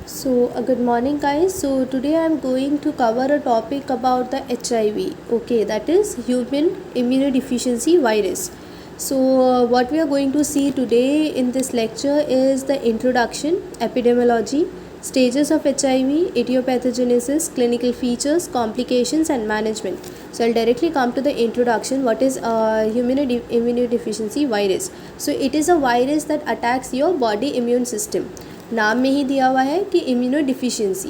Good morning, guys. So, today I'm going to cover a topic about the HIV. Okay, that is human immunodeficiency virus. What we are going to see today in this lecture is the introduction, epidemiology, stages of HIV, etiopathogenesis, clinical features, complications, and management. So, I'll directly come to the introduction. What is human immunodeficiency virus? So, it is a virus that attacks your body immune system. नाम में ही दिया हुआ है कि immuno deficiency.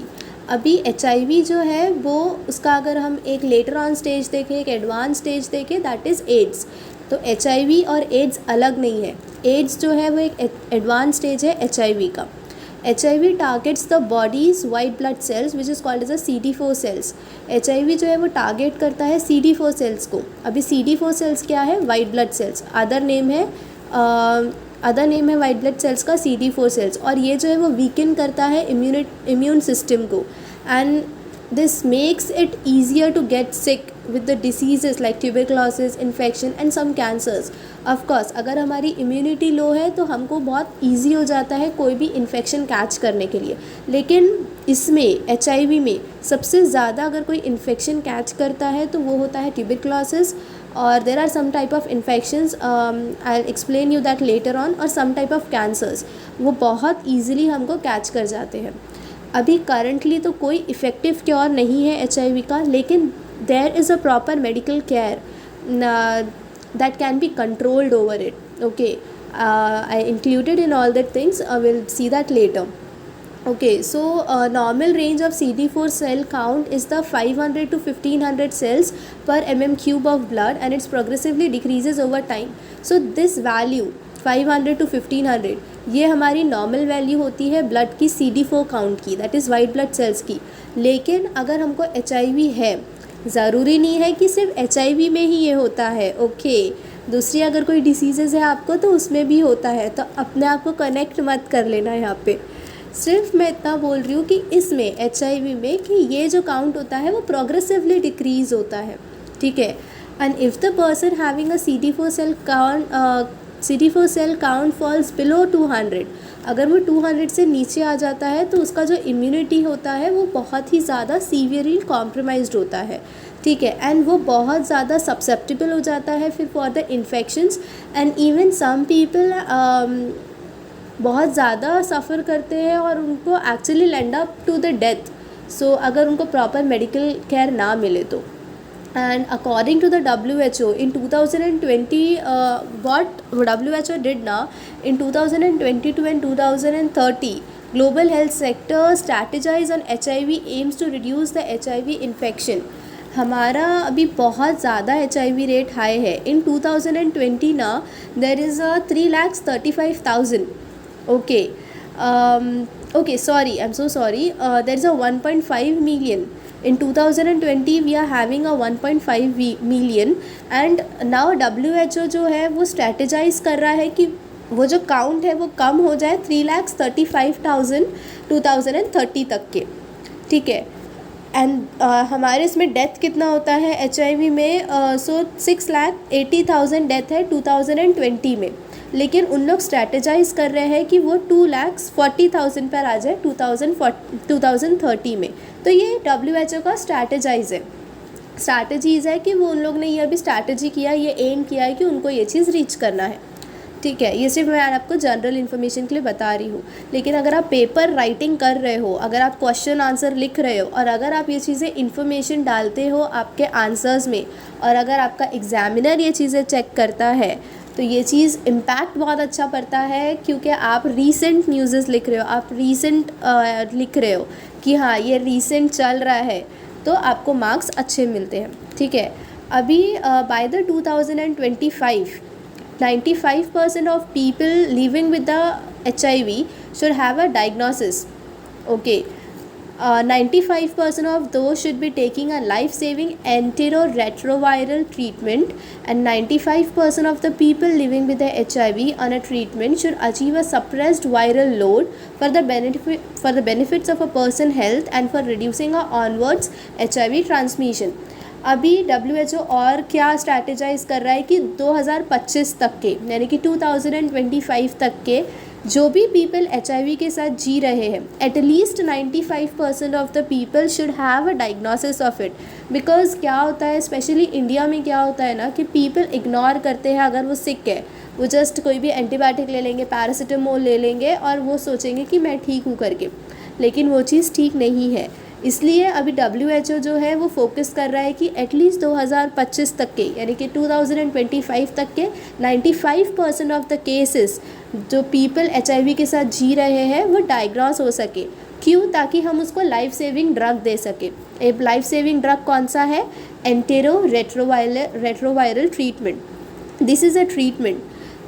अभी HIV जो है वो उसका अगर हम एक लेटर ऑन स्टेज देखें, एक एडवांस स्टेज देखें, दैट इज़ एड्स. तो HIV और एड्स अलग नहीं है. एड्स जो है वो एक एडवांस स्टेज है HIV का. HIV targets the body's white blood cells which is called as a CD4 cells. HIV जो है वो टारगेट करता है CD4 सेल्स को. अभी CD4 सेल्स क्या है? White blood sales. Other name है वाइट ब्लड सेल्स का CD4 सेल्स. और ये जो है वो वीकन करता है इम्यून सिस्टम को. And this makes it easier to get sick with the diseases like tuberculosis, infection and some cancers. Of course अगर हमारी इम्यूनिटी लो है तो हमको बहुत ईजी हो जाता है कोई भी इन्फेक्शन कैच करने के लिए. लेकिन इसमें HIV में सबसे ज़्यादा अगर कोई इन्फेक्शन कैच करता है तो वो होता है ट्यूबरक्लोसिस. और there are some type of infections, I will explain you that later on. और सम टाइप ऑफ कैंसर्स वो बहुत ईजिली हमको कैच कर जाते हैं. अभी करंटली तो कोई इफ़ेक्टिव क्योर नहीं है HIV का, लेकिन there is a proper medical care that can be controlled over it. Okay, I included in all that things. I will see that later. Okay, so normal range of CD4 cell count is the 500 to 1500 cells per cube of blood, and it's progressively decreases over time. So this value 500 to 1500 ये हमारी normal value होती है blood की CD4 count की, that is white blood sales की. लेकिन अगर हमको HIV है, ज़रूरी नहीं है कि सिर्फ HIV में ही ये होता है. ओके, दूसरी अगर कोई डिसीज़ेज़ है आपको तो उसमें भी होता है. तो अपने आप को कनेक्ट मत कर लेना यहाँ पे. सिर्फ मैं इतना बोल रही हूँ कि इसमें HIV में कि ये जो काउंट होता है वो प्रोग्रेसिवली डिक्रीज़ होता है. ठीक है. And if the person having a CD4 cell count falls below 200, अगर वो 200 से नीचे आ जाता है तो उसका जो इम्यूनिटी होता है वो बहुत ही ज़्यादा सीवियरली कॉम्प्रोमाइज्ड होता है. ठीक है. एंड वो बहुत ज़्यादा सब्सेप्टिबल हो जाता है फिर for the infections. And even some people बहुत ज़्यादा सफ़र करते हैं और उनको actually land up to the death. So अगर उनको प्रॉपर मेडिकल केयर ना मिले तो. And according to the WHO in 2020, what WHO did now in 2022 and 2030, global health sector strategize on HIV aims to reduce the HIV infection. हमारा अभी बहुत ज़्यादा HIV rate high है. इन 2020 ना there is a 3,35,000. Okay, sorry, I'm so sorry. There is a 1.5 million. In 2020 we are having a 1.5 million, and now WHO जो है वो strategise कर रहा है कि वो जो काउंट है वो कम हो जाए 3,35,000 2030 तक के. ठीक है. एंड हमारे इसमें डेथ कितना होता है HIV में? 6,80,000 डेथ है 2020 में. लेकिन उन लोग स्ट्रेटेजाइज कर रहे हैं कि वो 2,40,000 पर आ जाए 2030 में. तो ये WHO का स्ट्रैटेजीज़ है कि वो उन लोग ने ये अभी स्ट्रैटेजी किया, ये एम किया है कि उनको ये चीज़ रीच करना है. ठीक है. ये सिर्फ मैं आपको जनरल इन्फॉर्मेशन के लिए बता रही हूँ. लेकिन अगर आप पेपर राइटिंग कर रहे हो, अगर आप क्वेश्चन आंसर लिख रहे हो, और अगर आप ये चीज़ें इन्फॉर्मेशन डालते हो आपके आंसर्स में, और अगर आपका एग्जामिनर ये चीज़ें चेक करता है, तो ये चीज़ इम्पैक्ट बहुत अच्छा पड़ता है. क्योंकि आप रीसेंट न्यूज़ लिख रहे हो, आप रीसेंट लिख रहे हो कि हाँ ये रीसेंट चल रहा है, तो आपको मार्क्स अच्छे मिलते हैं. ठीक है. अभी by the 2025 95% of people living with the HIV should have a diagnosis. Okay. 95% of those should be taking a life-saving antiretroviral treatment, and 95% of the people living with the HIV on a treatment should achieve a suppressed viral load for the benefits of a person health and for reducing a onwards HIV transmission. अभी WHO और क्या strategise कर रहा है कि 2025 तक के, यानी कि 2025 तक के जो भी पीपल HIV के साथ जी रहे हैं, at least 95% of the people should have a diagnosis of it. Because क्या होता है, स्पेशली इंडिया में क्या होता है ना, कि पीपल इग्नोर करते हैं अगर वो सिक है, वो जस्ट कोई भी एंटीबायोटिक ले लेंगे, पैरासीटामोल ले लेंगे और वो सोचेंगे कि मैं ठीक हूँ करके, लेकिन वो चीज़ ठीक नहीं है। इसलिए अभी WHO जो है वो फोकस कर रहा है कि एटलीस्ट 2025 तक के, यानी कि 2025 तक के 95% ऑफ द केसेस जो पीपल HIV के साथ जी रहे हैं वो डायग्नोस हो सके। क्यों? ताकि हम उसको लाइफ सेविंग ड्रग दे सके। एक लाइफ सेविंग ड्रग कौन सा है? Antiretroviral treatment. This is a treatment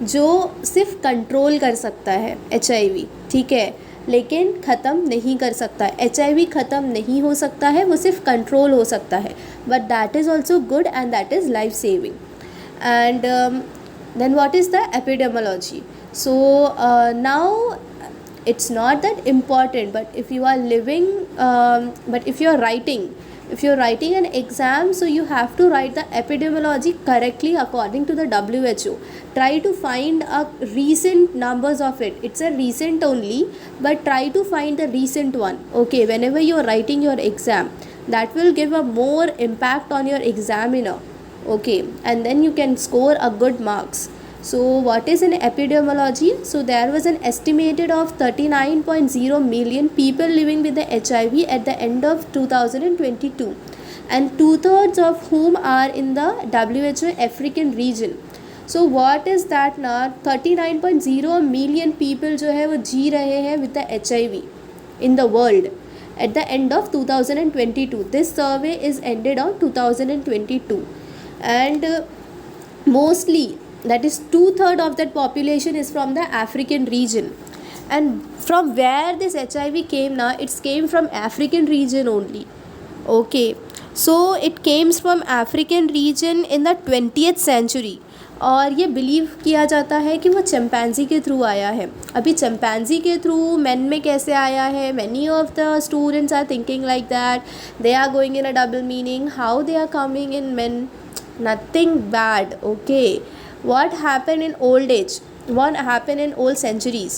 जो सिर्फ कंट्रोल कर सकता है HIV, ठीक है, लेकिन ख़त्म नहीं कर सकता। HIV ख़त्म नहीं हो सकता है, वो सिर्फ कंट्रोल हो सकता है, but that is also good and that is life saving. And then what is the epidemiology? So now it's not that important, but if you are living, but if you are writing an exam, so you have to write the epidemiology correctly according to the WHO. Try to find a recent numbers of it. It's a recent only, but try to find the recent one. Okay, whenever you are writing your exam, that will give a more impact on your examiner. Okay, and then you can score a good marks. So what is an epidemiology? So there was an estimated of 39.0 million people living with the HIV at the end of 2022, and 2/3 of whom are in the WHO African region. So what is that now? 39.0 million people जो है वो जी रहे हैं with the HIV in the world at the end of 2022. This survey is ended on 2022, and mostly, that is 2/3 of that population is from the African region. And from where this HIV came now, it came from African region only. Okay, so it came from African region in the 20th century. और ये believe किया जाता है कि वो chimpanzee के through आया है। अभी चिंपैंजी के थ्रू मैन में कैसे आया है? Many of the students are thinking like that, they are going in a double meaning, how they are coming in men? Nothing bad. Okay, what happened in old age? What happened in old centuries?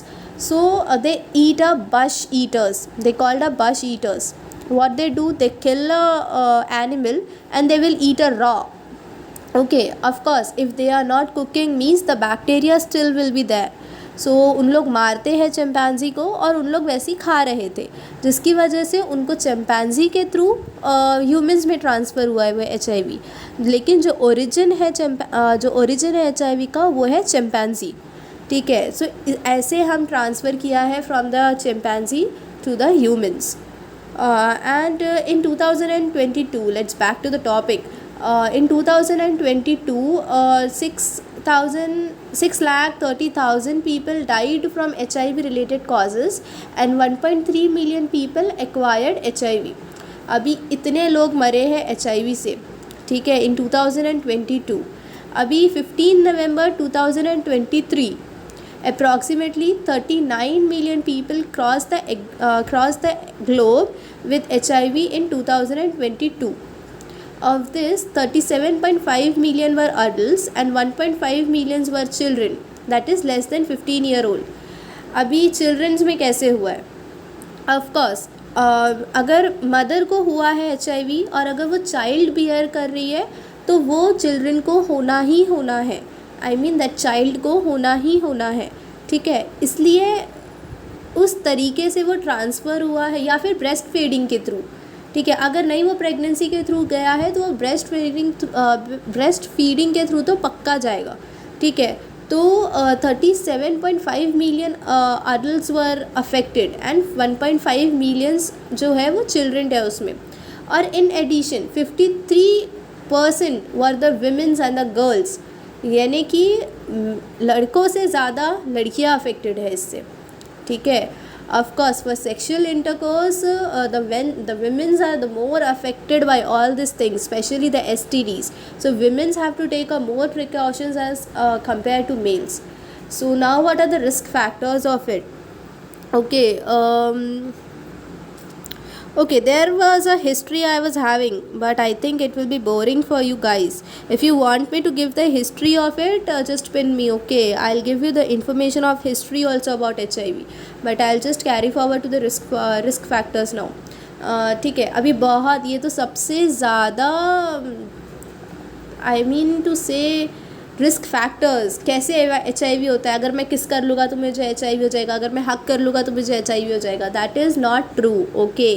So they eat a bush eaters. They called a bush eaters. What they do? They kill a animal and they will eat a raw. Okay, of course, if they are not cooking means the bacteria still will be there. सो उन लोग मारते हैं chimpanzee को और उन लोग वैसे ही खा रहे थे, जिसकी वजह से उनको चिंपैंजी के थ्रू ह्यूमंस में ट्रांसफ़र हुआ है वो HIV। लेकिन जो ओरिजिन है HIV का वो है चिंपैंजी, ठीक है। सो ऐसे हम ट्रांसफ़र किया है from the chimpanzee to the humans. And in 2022, let's back to the topic. In 2022, 630,000 people died from HIV related causes and 1.3 million people acquired HIV. अभी इतने लोग मरे हैं HIV से, ठीक है, in 2022। अभी 15 November 2023, approximately 39 million people crossed the globe with HIV in 2022. Of this, 37.5 million were adults and 1.5 million were children, that is less than 15 year old. अभी चिल्ड्रंस में कैसे हुआ है? ऑफ कोर्स अगर मदर को हुआ है HIV और अगर वो चाइल्ड बियर कर रही है तो वो चिल्ड्रन को होना ही होना है। आई मीन दैट चाइल्ड को होना ही होना है, ठीक है। इसलिए उस तरीके से वो ट्रांसफ़र हुआ है, या फिर ब्रेस्ट फीडिंग के थ्रू, ठीक है। अगर नहीं वो प्रेगनेंसी के थ्रू गया है तो वो ब्रेस्ट फीडिंग के थ्रू तो पक्का जाएगा, ठीक है। तो 37.5 million adults were affected and 1.5 millions जो है वो चिल्ड्रन है उसमें। और in addition 53% were the women's and the girls, यानी कि लड़कों से ज़्यादा लड़कियां अफेक्टेड है इससे, ठीक है। Of course, for sexual intercourse, the women's are the more affected by all these things, especially the STDs. So women's have to take a more precautions as compared to males. So now, what are the risk factors of it? Okay, Okay, there was a history I was having, but I think it will be boring for you guys. If you want me to give the history of it, just pin me. Okay, I'll give you the information of history also about HIV, but I'll just carry forward to the risk factors now. ठीक है, अभी बहुत ये तो सबसे ज़्यादा I mean to से risk factors, कैसे HIV होता है, अगर मैं किस कर लूँगा तो मुझे HIV हो जाएगा, अगर मैं हक कर लूँगा तो मुझे HIV हो जाएगा. That is not true. Okay,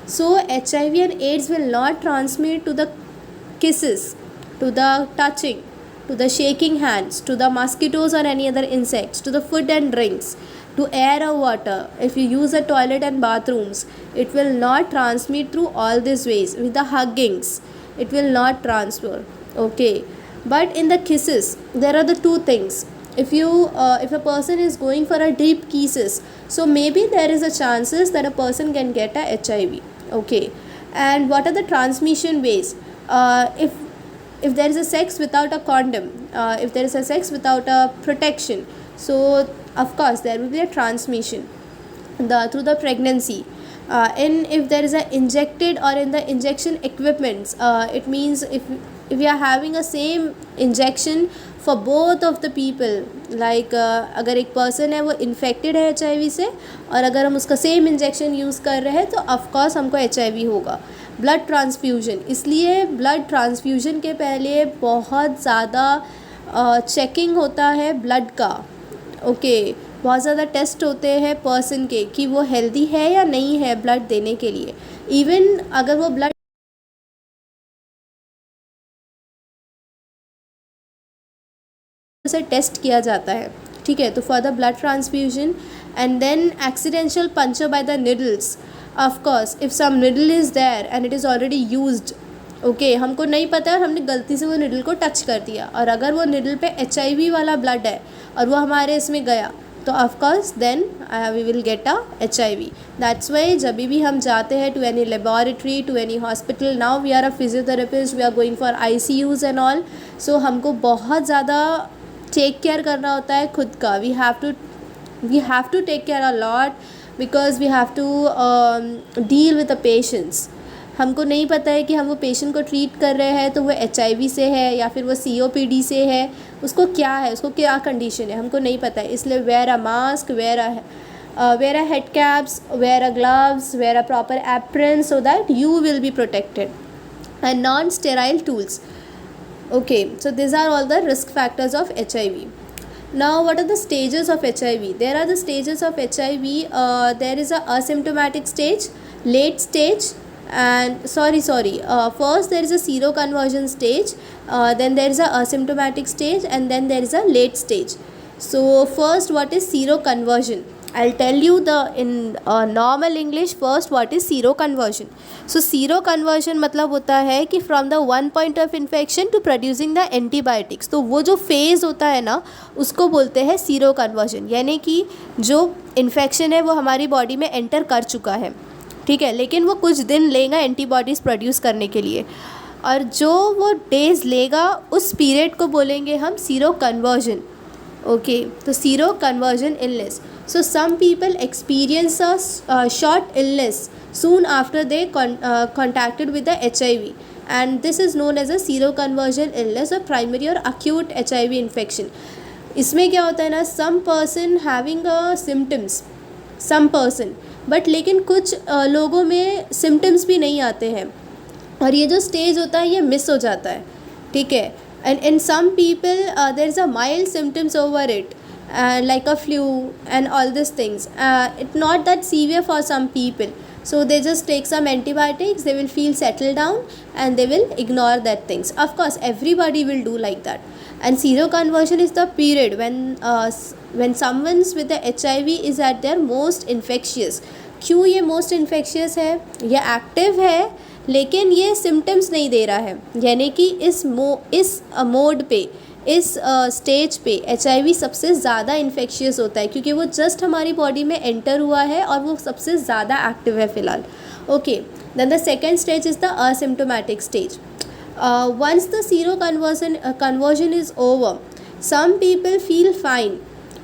so HIV and AIDS will not transmit to the kisses, to the touching, to the shaking hands, to the mosquitoes or any other insects, to the food and drinks, to air or water. If you use a toilet and bathrooms, it will not transmit through all these ways. With the huggings, it will not transfer. Okay, but in the kisses there are the two things. If a person is going for a deep kisses, so maybe there is a chances that a person can get a HIV. Okay, and what are the transmission ways? If there is a sex without a condom, if there is a sex without a protection, so of course there will be a transmission through the pregnancy. If there is a injected or in the injection equipments, it means if we are having a same injection for both of the people, like अगर एक person है वो infected है HIV से, और अगर हम उसका same injection use कर रहे हैं तो of course हमको HIV होगा. ब्लड ट्रांसफ्यूजन, इसलिए ब्लड ट्रांसफ्यूजन के पहले बहुत ज़्यादा चेकिंग होता है ब्लड का. ओके, बहुत ज़्यादा टेस्ट होते हैं पर्सन के कि वो हेल्दी है या नहीं है ब्लड देने के लिए. इवन अगर वो ब्लड से टेस्ट किया जाता है, ठीक है, तो for the blood transfusion. And then accidental puncture by the needles. Of course if some needle is there and it is already used, okay, हमको नहीं पता है, हमने गलती से वो निडल को टच कर दिया, और अगर वो निडल पे HIV वाला ब्लड है और वो हमारे इसमें गया, तो of course then we will get a HIV. That's why जब भी हम जाते हैं to any laboratory, to any hospital, now we are a physiotherapist, we are going for ICUs and all, so हमको बहुत ज़्यादा टेक केयर करना होता है खुद का. We have to take care a lot, because we have to deal with the patients. हमको नहीं पता है कि हम वो पेशेंट को ट्रीट कर रहे हैं तो वो HIV से है या फिर वो COPD से है, उसको क्या है, उसको क्या कंडीशन है, हमको नहीं पता है. इसलिए wear a mask, wear a head caps, wear a gloves, wear a proper apron, so that you will be protected. And non sterile tools. Okay, so these are all the risk factors of HIV. Now what are the stages of HIV? There are the stages of HIV. There is a asymptomatic stage, late stage, and first there is a seroconversion stage, then there is a asymptomatic stage, and then there is a late stage. So first, what is seroconversion? I'll tell you in normal English first what is seroconversion. So seroconversion मतलब होता है कि from the one point of infection to producing the antibiotics. तो वो जो phase होता है ना, उसको बोलते हैं seroconversion. यानी कि जो इन्फेक्शन है वो हमारी बॉडी में एंटर कर चुका है, ठीक है, लेकिन वो कुछ दिन लेगा एंटीबॉडीज़ प्रोड्यूस करने के लिए, और जो वो डेज़ लेगा उस पीरियड को बोलेंगे हम seroconversion. Okay, so seroconversion illness. So some people experience a short illness soon after they contacted with the HIV, and this is known as a seroconversion illness or primary or acute HIV infection. इसमें क्या होता है ना, some person having symptoms, some person, but लेकिन कुछ लोगों में symptoms भी नहीं आते हैं, और ये जो स्टेज होता है ये मिस हो जाता है, ठीक है. And in some people there is a mild symptoms over it, like a flu and all these things. It's not that severe for some people, so they just take some antibiotics, they will feel settled down and they will ignore that things. Of course everybody will do like that. And seroconversion is the period when someone's with the HIV is at their most infectious. क्यों ये most infectious है, ये active है लेकिन ये symptoms नहीं दे रहा है, यानी कि इस मोड पे, इस स्टेज पे HIV सबसे ज़्यादा इन्फेक्शियस होता है, क्योंकि वो जस्ट हमारी बॉडी में एंटर हुआ है और वो सबसे ज़्यादा एक्टिव है फ़िलहाल. Okay, then the second stage is the asymptomatic stage. Once the seroconversion conversion is over, some people feel fine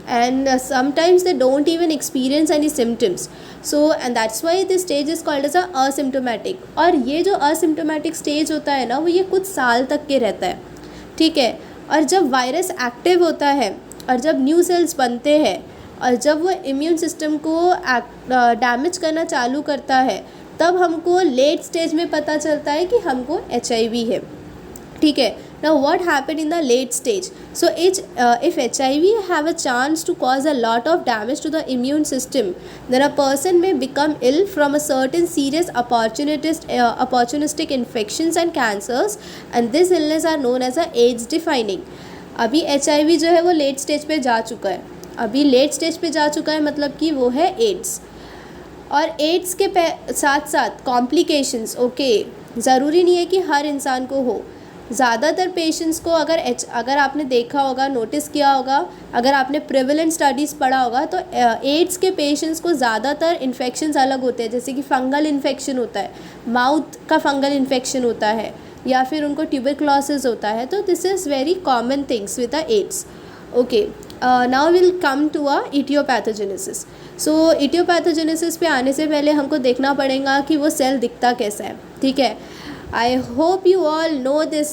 and sometimes they don't even experience any symptoms. So and that's why this stage is called as a asymptomatic. और ये जो asymptomatic stage होता है ना, वो ये कुछ साल तक के रहता है, ठीक है। और जब वायरस एक्टिव होता है और जब न्यू सेल्स बनते हैं और जब वो इम्यून सिस्टम को डैमेज करना चालू करता है, तब हमको लेट स्टेज में पता चलता है कि हमको HIV है, ठीक है। Now what happened in the late stage? So if HIV have a chance to cause a lot of damage to the immune system, then a person may become ill from a certain serious opportunistic infections and cancers, and this illness are known as a AIDS defining. अभी HIV जो है वो late stage पे जा चुका है, अभी late stage पे जा चुका है, मतलब कि वो है एड्स। और एड्स के साथ साथ कॉम्प्लिकेशंस, ओके, ज़रूरी नहीं है कि हर इंसान को हो। ज़्यादातर पेशेंट्स को अगर आपने देखा होगा, नोटिस किया होगा, अगर आपने प्रिवेलेंट स्टडीज़ पढ़ा होगा, तो एड्स के पेशेंट्स को ज़्यादातर इन्फेक्शंस अलग होते हैं, जैसे कि फंगल इन्फेक्शन होता है, माउथ का फंगल इन्फेक्शन होता है, या फिर उनको ट्यूबरक्लोसिस होता है। तो this is very common things with the AIDS, okay. Now will come to a etiopathogenesis. So etiopathogenesis पे आने से पहले हमको देखना पड़ेगा कि वो सेल दिखता कैसा है, ठीक है। I hope you all know this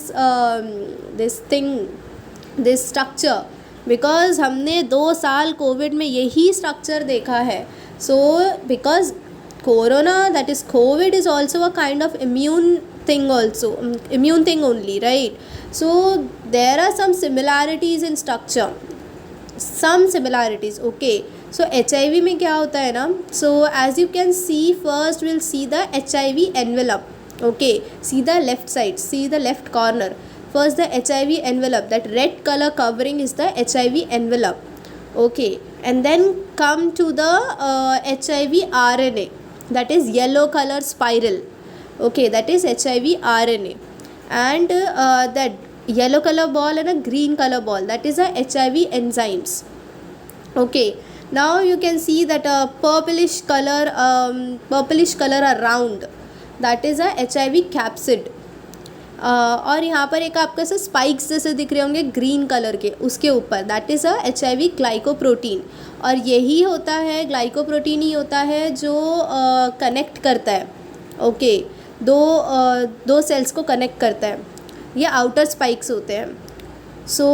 structure, because हमने 2 साल कोविड में यही स्ट्रक्चर देखा है। So because corona, that is COVID, is also a kind of immune thing only, right? So there are some similarities in structure, some similarities, okay. So HIV में क्या होता है ना, so as you can see, first we'll see the HIV envelope. Okay, see the left side, see the left corner. First the HIV envelope, that red color covering is the HIV envelope, okay. And then come to the HIV RNA, that is yellow color spiral, okay, that is HIV RNA. And that yellow color ball and a green color ball, that is a HIV enzymes, okay. Now you can see that a purplish color around, that is a HIV capsid. और यहाँ पर एक आपको ऐसे spikes जैसे दिख रहे होंगे ग्रीन कलर के, उसके ऊपर that is a HIV glycoprotein. और यही होता है, ग्लाइकोप्रोटीन ही होता है जो कनेक्ट करता है, ओके, दो सेल्स को कनेक्ट करता है। ये आउटर स्पाइक्स होते हैं। So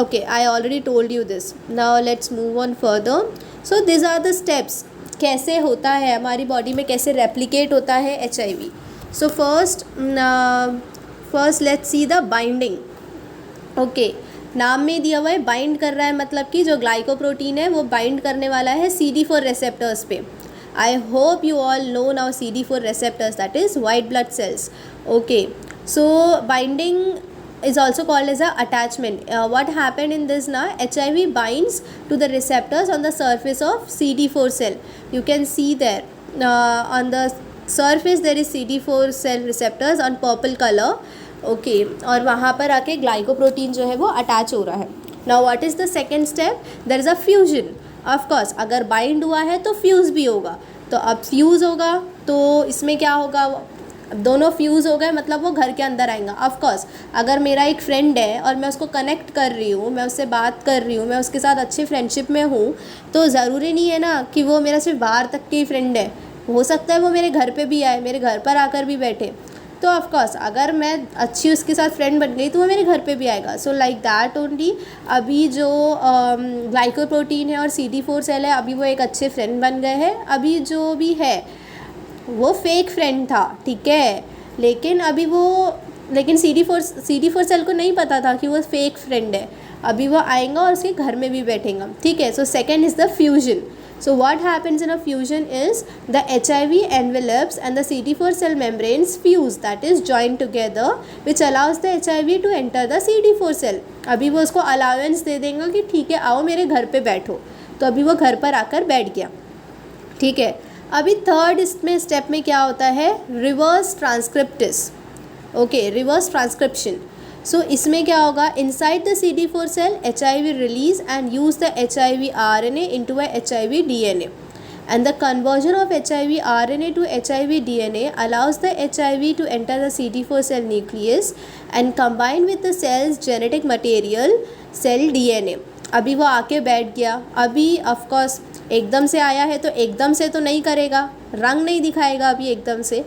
okay, I already told you this. Now let's move on further. So this are the steps, कैसे होता है हमारी बॉडी में, कैसे रेप्लिकेट होता है HIV। So first let's see the binding, okay. नाम में दिया हुआ है बाइंड कर रहा है, मतलब कि जो ग्लाइकोप्रोटीन है वो बाइंड करने वाला है CD4 रिसेप्टर्स पे। I hope you all know now CD4 receptors, that is white blood sales, okay. So binding is also called as a attachment. What happened in this now, HIV binds to the receptors on the surface of CD4 cell. You can see there on the surface there is CD4 cell receptors on purple color, okay. और वहाँ पर आके glycoprotein जो है वो attach हो रहा है। Now what is the second step? There is a fusion. Of course, अगर बाइंड हुआ है तो फ्यूज़ भी होगा। तो अब फ्यूज़ होगा तो इसमें क्या होगा, दोनों फ्यूज़ हो गए, मतलब वो घर के अंदर आएगा। ऑफ कोर्स अगर मेरा एक फ्रेंड है और मैं उसको कनेक्ट कर रही हूँ, मैं उससे बात कर रही हूँ, मैं उसके साथ अच्छी फ्रेंडशिप में हूँ, तो ज़रूरी नहीं है ना कि वो मेरा सिर्फ बाहर तक की फ्रेंड है, हो सकता है वो मेरे घर पे भी आए, मेरे घर पर आकर भी बैठे। तो ऑफ कोर्स अगर मैं अच्छी उसके साथ फ्रेंड बन गई तो वो मेरे घर पे भी आएगा। सो लाइक दैट ओनली, अभी जो ग्लाइकोप्रोटीन है और CD4 सेल है, अभी वो एक अच्छे फ्रेंड बन गए हैं। अभी जो भी है वो फेक फ्रेंड था, ठीक है, लेकिन CD4 सेल को नहीं पता था कि वो फेक फ्रेंड है। अभी वो आएगा और उसके घर में भी बैठेगा, ठीक है। So second is the fusion. So what happens in a fusion is the HIV envelopes and the CD4 cell membranes fuse, that is joined together, which allows the HIV to enter the CD4 cell. अभी वो उसको allowance दे देंगे कि ठीक है आओ मेरे घर पे बैठो, तो अभी वो घर पर आकर बैठ गया, ठीक है। अभी थर्ड इसमें स्टेप में क्या होता है, reverse transcriptase, okay, reverse transcription. So इसमें क्या होगा, inside the CD4 cell HIV release and use the HIV RNA into a HIV DNA, and the conversion of HIV RNA to HIV DNA allows the HIV to enter the CD4 cell nucleus and combine with the cell's genetic material cell DNA. अभी वो आके बैठ गया, अभी of course एकदम से आया है तो एकदम से तो नहीं करेगा, रंग नहीं दिखाएगा अभी एकदम से,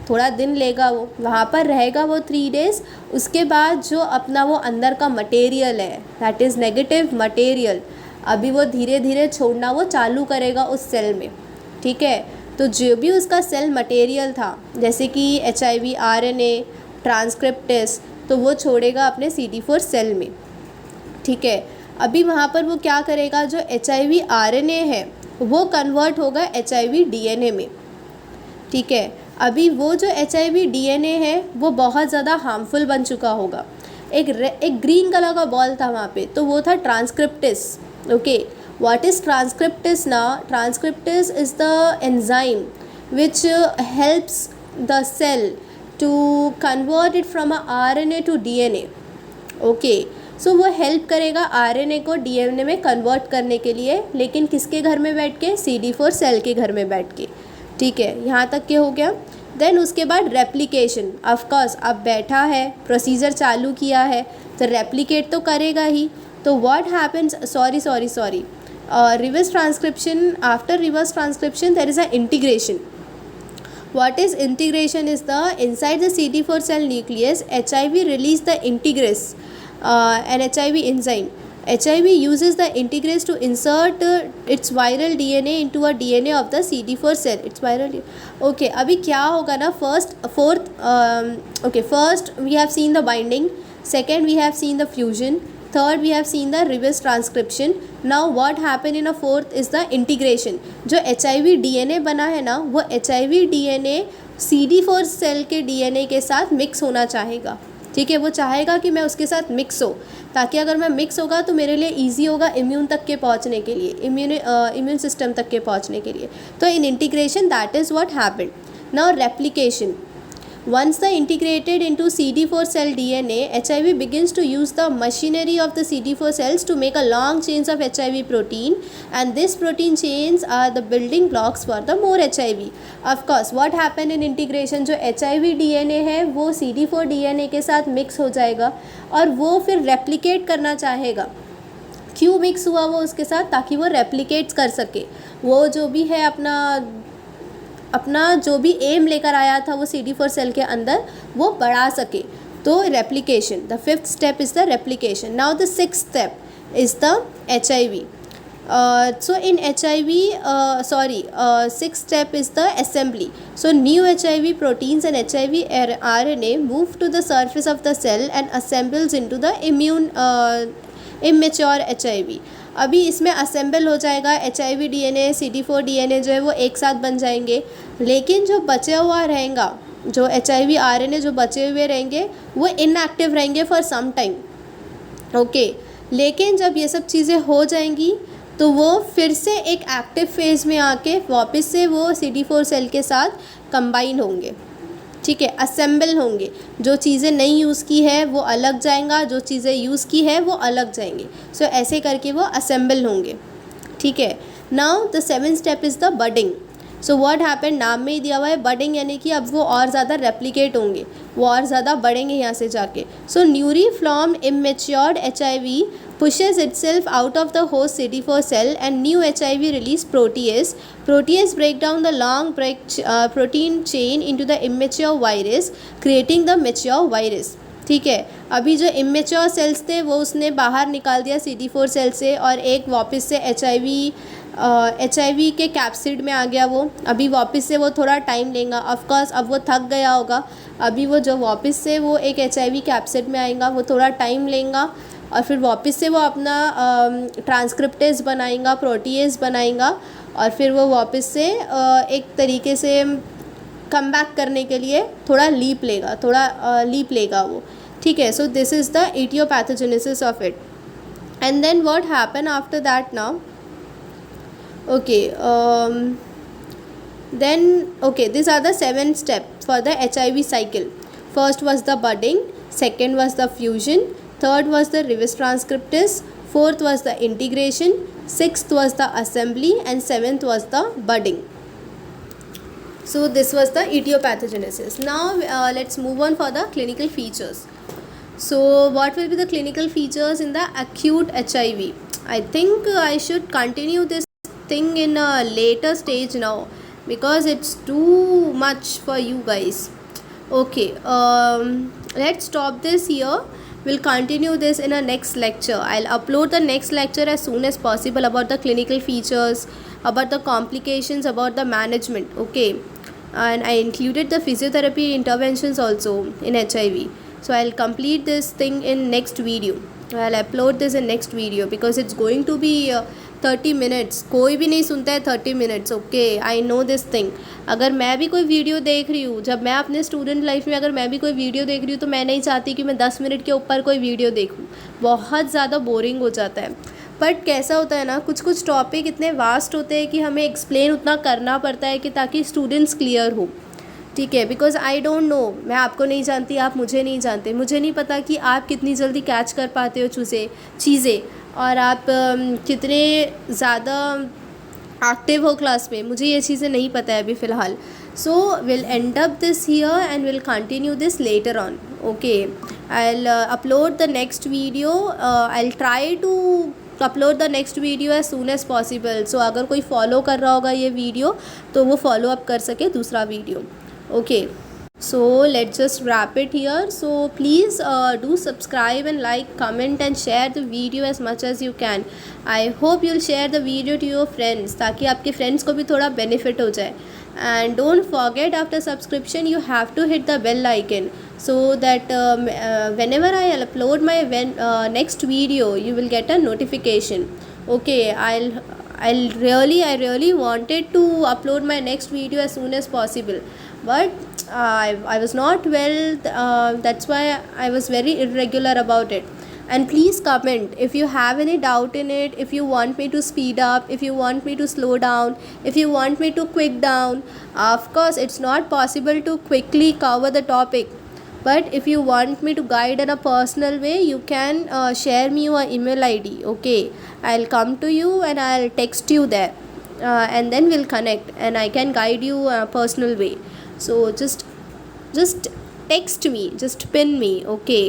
थोड़ा दिन लेगा, वो वहाँ पर रहेगा वो 3 डेज़। उसके बाद जो अपना वो अंदर का मटेरियल है, दैट इज़ नेगेटिव मटेरियल, अभी वो धीरे धीरे छोड़ना वो चालू करेगा उस सेल में, ठीक है। तो जो भी उसका सेल मटेरियल था, जैसे कि HIV, RNA, ट्रांसक्रिप्टेस, तो वो छोड़ेगा अपने CD4 सेल में, ठीक है। अभी वहाँ पर वो क्या करेगा, जो HIV RNA है वो कन्वर्ट होगा HIV DNA में, ठीक है। अभी वो जो HIV DNA है वो बहुत ज़्यादा हार्मफुल बन चुका होगा। एक ग्रीन कलर का बॉल था वहाँ पे, तो वो था transcriptase, okay. What is transcriptase ना? Transcriptase is the enzyme which helps the cell to convert it from a RNA to DNA, okay. So वो हेल्प करेगा RNA को DNA में कन्वर्ट करने के लिए, लेकिन किसके घर में बैठ के? CD4 सेल के घर में बैठ के, ठीक है। यहाँ तक के हो गया। देन उसके बाद रेप्लिकेशन, ऑफकोर्स अब बैठा है, प्रोसीजर चालू किया है, तो रेप्लिकेट तो करेगा ही। तो what happens, sorry reverse transcription, after reverse transcription there is a integration. What is integration is the inside the CD4 cell nucleus, HIV release the integrase, an HIV enzyme. HIV uses the integrase to insert its viral DNA into a DNA of the CD4 cell. It's viral. Okay, अभी क्या होगा ना, first we have seen the binding, second we have seen the fusion, third we have seen the reverse transcription. Now what happen in a fourth is the integration. जो HIV DNA बना है ना, वो HIV DNA CD4 cell के DNA के साथ mix होना चाहेगा, ठीक है। वो चाहेगा कि मैं उसके साथ मिक्स हो, ताकि अगर मैं मिक्स होगा तो मेरे लिए ईजी होगा इम्यून तक के पहुंचने के लिए, इम्यून सिस्टम तक के पहुंचने के लिए। तो in integration that is what happened. Now replication. Once the integrated into CD4 cell DNA, HIV begins to use the machinery of the CD4 cells to make a long chains of HIV protein, and this protein chains are the building blocks for the more HIV. Of course, what happen in integration, जो HIV DNA है वो CD4 DNA के साथ mix हो जाएगा और वो फिर रेप्लिकेट करना चाहेगा। क्यों मिक्स हुआ वो उसके साथ? ताकि वो रेप्लिकेट्स कर सके, वो जो भी है अपना जो भी एम लेकर आया था वो CD4 सेल के अंदर वो बढ़ा सके, तो replication. The fifth step is the replication. Now the sixth step is the HIV. So in HIV, sixth step is the assembly. So new HIV proteins and HIV RNA move to the surface of the cell and assembles into the immature HIV. अभी इसमें assemble हो जाएगा HIV DNA, CD4 DNA जो है वो एक साथ बन जाएंगे, लेकिन जो बचा हुआ रहेगा, जो HIV RNA जो बचे हुए रहेंगे वो इनएक्टिव रहेंगे फॉर सम टाइम, ओके। लेकिन जब ये सब चीज़ें हो जाएंगी तो वो फिर से एक एक्टिव फेज़ में आके वापस से वो CD4 सेल के साथ कंबाइन होंगे, ठीक है, असेंबल होंगे। जो चीज़ें नहीं यूज़ की है वो अलग जाएंगा, जो चीज़ें यूज़ की है वो अलग जाएंगे। सो ऐसे करके वो असेंबल होंगे, ठीक है। Now the seventh step is the budding. So what happen, नाम में ही दिया हुआ है बडिंग, यानी कि अब वो और ज़्यादा रेप्लिकेट होंगे, वो और ज़्यादा बढ़ेंगे यहाँ से जाके. So newly formed immatured HIV pushes itself out of the host CD4 cell and new HIV release protease. Protease break down the long protein chain into the immature virus, creating the mature virus. ठीक है, अभी जो immature sales थे वो उसने बाहर निकाल दिया CD4 सेल से और एक वापस से HIV के कैप्सिड में आ गया वो. अभी वापस से वो थोड़ा टाइम लेगा, ऑफकोर्स अब वो थक गया होगा. अभी वो जो वापस से वो एक HIV कैप्सिड में आएगा वो थोड़ा टाइम लेगा और फिर वापस से वो अपना ट्रांसक्रिप्टेज बनाएगा, प्रोटीएज बनाएगा और फिर वो वापस से एक तरीके से कम बैक करने के लिए थोड़ा लीप लेगा वो, ठीक है. So this is the etiopathogenesis of it. And then what happen after that now, these are the 7 steps for the HIV cycle. First was the budding, second was the fusion, third was the reverse transcriptase, fourth was the integration, sixth was the assembly, and seventh was the budding. So this was the etiopathogenesis. Now let's move on for the clinical features. So what will be the clinical features in the acute HIV? I think I should continue this thing in a later stage now, because it's too much for you guys. Okay, let's stop this here. We'll continue this in a next lecture. I'll upload the next lecture as soon as possible about the clinical features, about the complications, about the management. Okay, and I included the physiotherapy interventions also in HIV. So I'll complete this thing in next video. I'll upload this in next video because it's going to be 30 minutes. कोई भी नहीं सुनता है 30 minutes. Okay, I know this thing. अगर मैं भी कोई video देख रही हूँ, जब मैं अपने स्टूडेंट लाइफ में अगर मैं भी कोई वीडियो देख रही हूँ, तो मैं नहीं चाहती कि मैं 10 मिनट के ऊपर कोई वीडियो देखूँ. बहुत ज़्यादा बोरिंग हो जाता है. बट कैसा होता है ना, कुछ कुछ टॉपिक इतने वास्ट होते हैं कि हमें एक्सप्लेन उतना करना पड़ता है कि ताकि स्टूडेंट्स क्लियर हो. ठीक है, बिकॉज आई डोंट नो, मैं आपको नहीं जानती, आप मुझे नहीं जानते, मुझे नहीं पता कि आप कितनी जल्दी कैच कर पाते हो चीज़ें, और आप कितने ज़्यादा एक्टिव हो क्लास में. मुझे ये चीज़ें नहीं पता है अभी फ़िलहाल. So will end up this here and will continue this later on. Okay, I upload the next video. I try to upload the next video as soon as possible. So अगर कोई फॉलो कर रहा होगा ये video, तो वो follow up कर सके दूसरा video. Okay, so let's just wrap it here. So please do subscribe and like, comment and share the video as much as you can. I hope you'll share the video to your friends, ताकि आपके friends को भी थोड़ा benefit हो जाए. And don't forget, after subscription you have to hit the bell icon, so that whenever I upload my next video, you will get a notification. Okay, I really wanted to upload my next video as soon as possible, but I was not well. That's why I was very irregular about it. And please comment if you have any doubt in it, if you want me to speed up, if you want me to slow down, if you want me to quick down. Of course it's not possible to quickly cover the topic, but if you want me to guide in a personal way, you can share me your email ID. Okay, I'll come to you and I'll text you there, and then we'll connect and I can guide you a personal way. So just text me, just pin me. Okay.